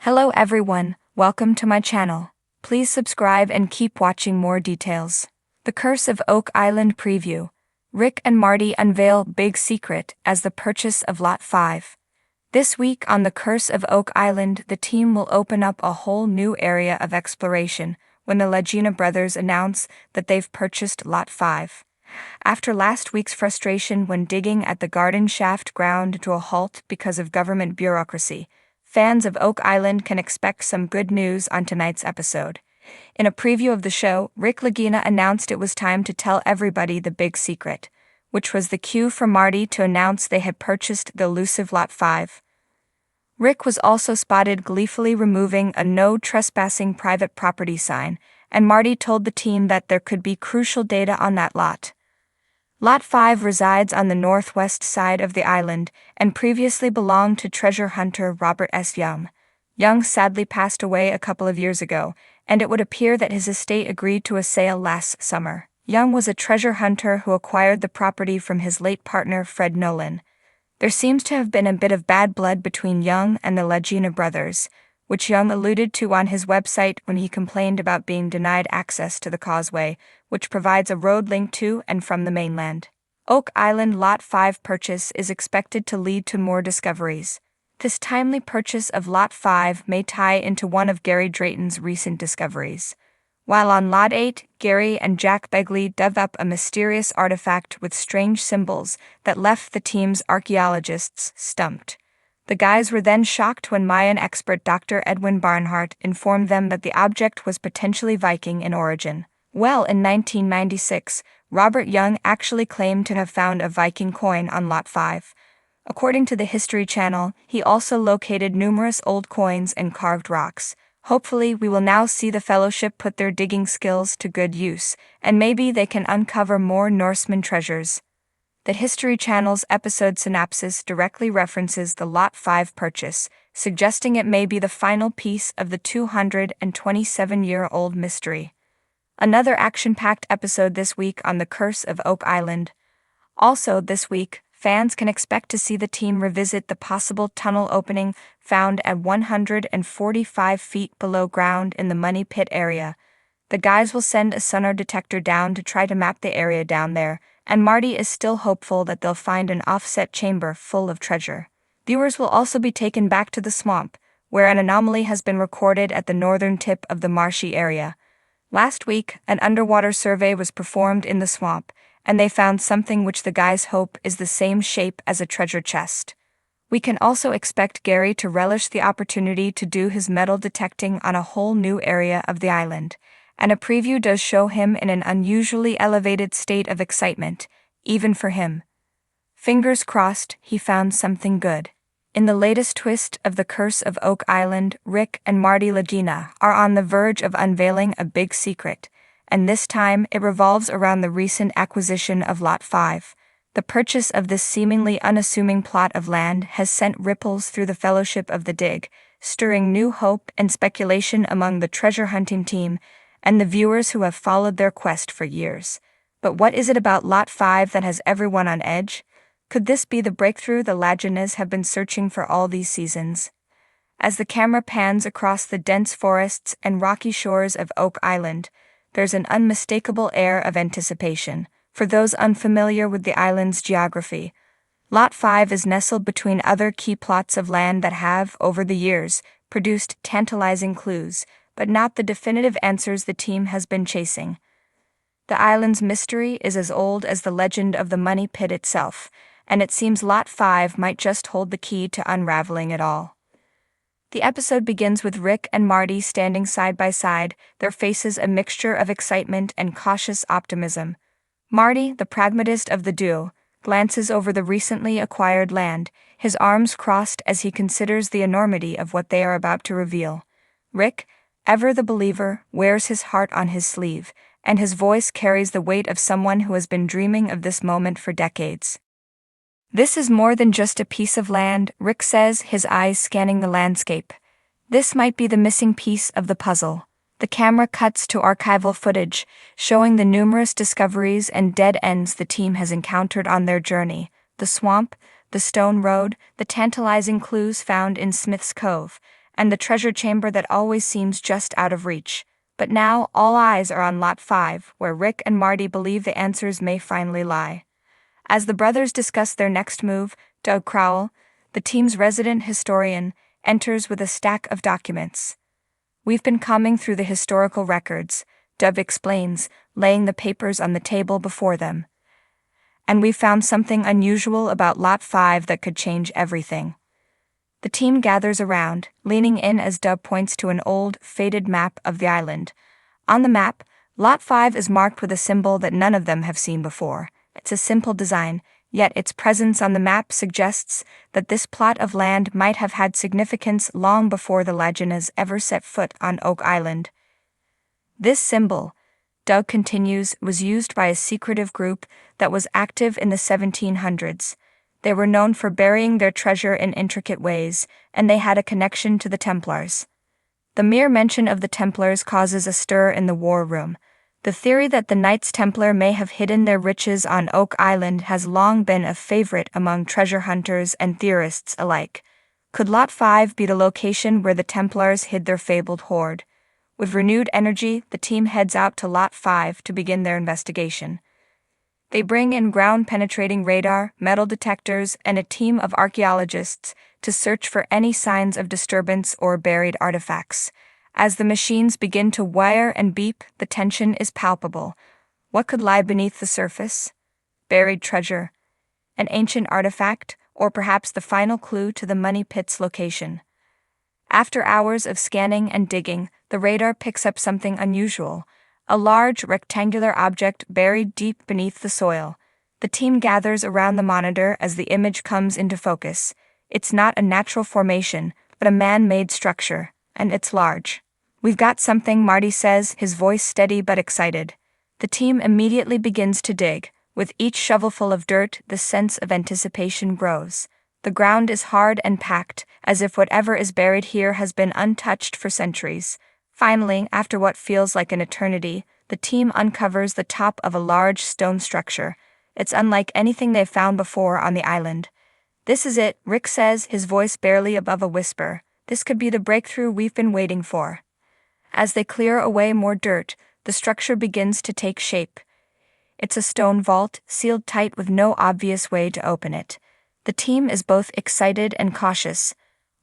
Hello everyone, welcome to my channel. Please subscribe and keep watching more details. The Curse of Oak Island preview. Rick and Marty unveil big secret as the purchase of Lot 5. This week on The Curse of Oak Island, the team will open up a whole new area of exploration when the Legina brothers announce that they've purchased Lot 5. After last week's frustration when digging at the garden shaft ground to a halt because of government bureaucracy, fans of Oak Island can expect some good news on tonight's episode. In a preview of the show, Rick Legina announced it was time to tell everybody the big secret, which was the cue for Marty to announce they had purchased the elusive Lot 5. Rick was also spotted gleefully removing a no trespassing private property sign, and Marty told the team that there could be crucial data on that lot. Lot 5 resides on the northwest side of the island and previously belonged to treasure hunter Robert S. Young. Young sadly passed away a couple of years ago, and it would appear that his estate agreed to a sale last summer. Young was a treasure hunter who acquired the property from his late partner Fred Nolan. There seems to have been a bit of bad blood between Young and the Legina brothers, which Young alluded to on his website when he complained about being denied access to the causeway, which provides a road link to and from the mainland. Oak Island Lot 5 purchase is expected to lead to more discoveries. This timely purchase of Lot 5 may tie into one of Gary Drayton's recent discoveries. While on Lot 8, Gary and Jack Begley dug up a mysterious artifact with strange symbols that left the team's archaeologists stumped. The guys were then shocked when Mayan expert Dr. Edwin Barnhart informed them that the object was potentially Viking in origin. Well, in 1996, Robert Young actually claimed to have found a Viking coin on Lot 5. According to the History Channel, he also located numerous old coins and carved rocks. Hopefully, we will now see the Fellowship put their digging skills to good use, and maybe they can uncover more Norseman treasures. The History Channel's episode synopsis directly references the Lot 5 purchase, suggesting it may be the final piece of the 227-year-old mystery. Another action-packed episode this week on The Curse of Oak Island. Also this week, fans can expect to see the team revisit the possible tunnel opening found at 145 feet below ground in the Money Pit area. The guys will send a sonar detector down to try to map the area down there, and Marty is still hopeful that they'll find an offset chamber full of treasure. Viewers will also be taken back to the swamp, where an anomaly has been recorded at the northern tip of the marshy area. Last week, an underwater survey was performed in the swamp, and they found something which the guys hope is the same shape as a treasure chest. We can also expect Gary to relish the opportunity to do his metal detecting on a whole new area of the island, and a preview does show him in an unusually elevated state of excitement, even for him. Fingers crossed he found something good. In the latest twist of The Curse of Oak Island, Rick and Marty Legina are on the verge of unveiling a big secret, and this time it revolves around the recent acquisition of Lot 5. The purchase of this seemingly unassuming plot of land has sent ripples through the Fellowship of the Dig, stirring new hope and speculation among the treasure hunting team and the viewers who have followed their quest for years. But what is it about Lot 5 that has everyone on edge? Could this be the breakthrough the Leginas have been searching for all these seasons? As the camera pans across the dense forests and rocky shores of Oak Island, there's an unmistakable air of anticipation. For those unfamiliar with the island's geography, Lot 5 is nestled between other key plots of land that have, over the years, produced tantalizing clues, but not the definitive answers the team has been chasing. The island's mystery is as old as the legend of the Money Pit itself, and it seems Lot 5 might just hold the key to unraveling it all. The episode begins with Rick and Marty standing side by side, their faces a mixture of excitement and cautious optimism. Marty, the pragmatist of the duo, glances over the recently acquired land, his arms crossed as he considers the enormity of what they are about to reveal. Rick, ever the believer, wears his heart on his sleeve, and his voice carries the weight of someone who has been dreaming of this moment for decades. This is more than just a piece of land, Rick says, his eyes scanning the landscape. This might be the missing piece of the puzzle. The camera cuts to archival footage, showing the numerous discoveries and dead ends the team has encountered on their journey. The swamp, the stone road, the tantalizing clues found in Smith's Cove, and the treasure chamber that always seems just out of reach. But now, all eyes are on Lot 5, where Rick and Marty believe the answers may finally lie. As the brothers discuss their next move, Doug Crowell, the team's resident historian, enters with a stack of documents. "We've been combing through the historical records," Doug explains, laying the papers on the table before them. "And we found something unusual about Lot 5 that could change everything." The team gathers around, leaning in as Doug points to an old, faded map of the island. On the map, Lot 5 is marked with a symbol that none of them have seen before. It's a simple design, yet its presence on the map suggests that this plot of land might have had significance long before the Laginas ever set foot on Oak Island. This symbol, Doug continues, was used by a secretive group that was active in the 1700s. They were known for burying their treasure in intricate ways, and they had a connection to the Templars. The mere mention of the Templars causes a stir in the war room. The theory that the Knights Templar may have hidden their riches on Oak Island has long been a favorite among treasure hunters and theorists alike. Could Lot 5 be the location where the Templars hid their fabled hoard? With renewed energy, the team heads out to Lot 5 to begin their investigation. They bring in ground-penetrating radar, metal detectors, and a team of archaeologists to search for any signs of disturbance or buried artifacts. As the machines begin to whir and beep, the tension is palpable. What could lie beneath the surface? Buried treasure, an ancient artifact, or perhaps the final clue to the money pit's location. After hours of scanning and digging, the radar picks up something unusual. A large, rectangular object buried deep beneath the soil. The team gathers around the monitor as the image comes into focus. It's not a natural formation, but a man-made structure, and it's large. "We've got something," Marty says, his voice steady but excited. The team immediately begins to dig. With each shovelful of dirt, the sense of anticipation grows. The ground is hard and packed, as if whatever is buried here has been untouched for centuries. Finally, after what feels like an eternity, the team uncovers the top of a large stone structure. It's unlike anything they've found before on the island. "This is it," Rick says, his voice barely above a whisper. "This could be the breakthrough we've been waiting for." As they clear away more dirt, the structure begins to take shape. It's a stone vault, sealed tight with no obvious way to open it. The team is both excited and cautious.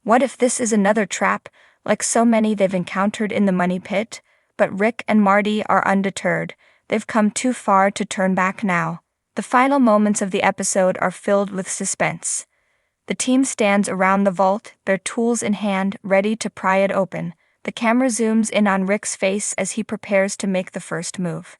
What if this is another trap, like so many they've encountered in the money pit? But Rick and Marty are undeterred. They've come too far to turn back now. The final moments of the episode are filled with suspense. The team stands around the vault, their tools in hand, ready to pry it open. The camera zooms in on Rick's face as he prepares to make the first move.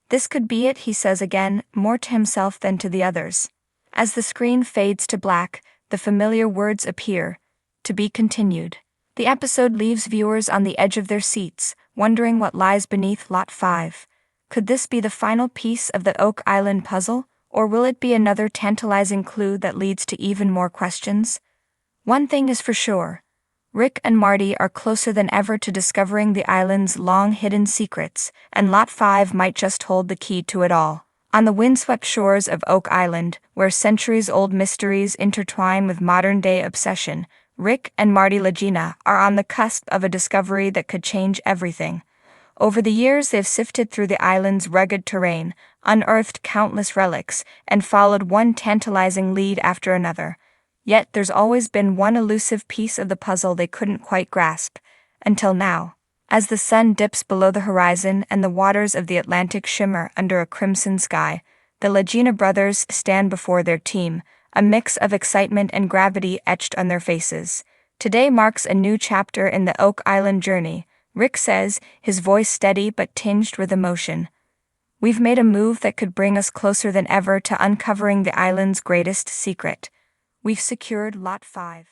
"This could be it," he says again, more to himself than to the others. As the screen fades to black, the familiar words appear. "To be continued." The episode leaves viewers on the edge of their seats, wondering what lies beneath Lot 5. Could this be the final piece of the Oak Island puzzle, or will it be another tantalizing clue that leads to even more questions? One thing is for sure. Rick and Marty are closer than ever to discovering the island's long-hidden secrets, and Lot 5 might just hold the key to it all. On the windswept shores of Oak Island, where centuries-old mysteries intertwine with modern-day obsession, Rick and Marty Lagina are on the cusp of a discovery that could change everything. Over the years, they've sifted through the island's rugged terrain, unearthed countless relics, and followed one tantalizing lead after another. Yet there's always been one elusive piece of the puzzle they couldn't quite grasp, until now. As the sun dips below the horizon and the waters of the Atlantic shimmer under a crimson sky, the Lagina brothers stand before their team, a mix of excitement and gravity etched on their faces. Today marks a new chapter in the Oak Island journey, Rick says, his voice steady but tinged with emotion. "We've made a move that could bring us closer than ever to uncovering the island's greatest secret. We've secured Lot 5.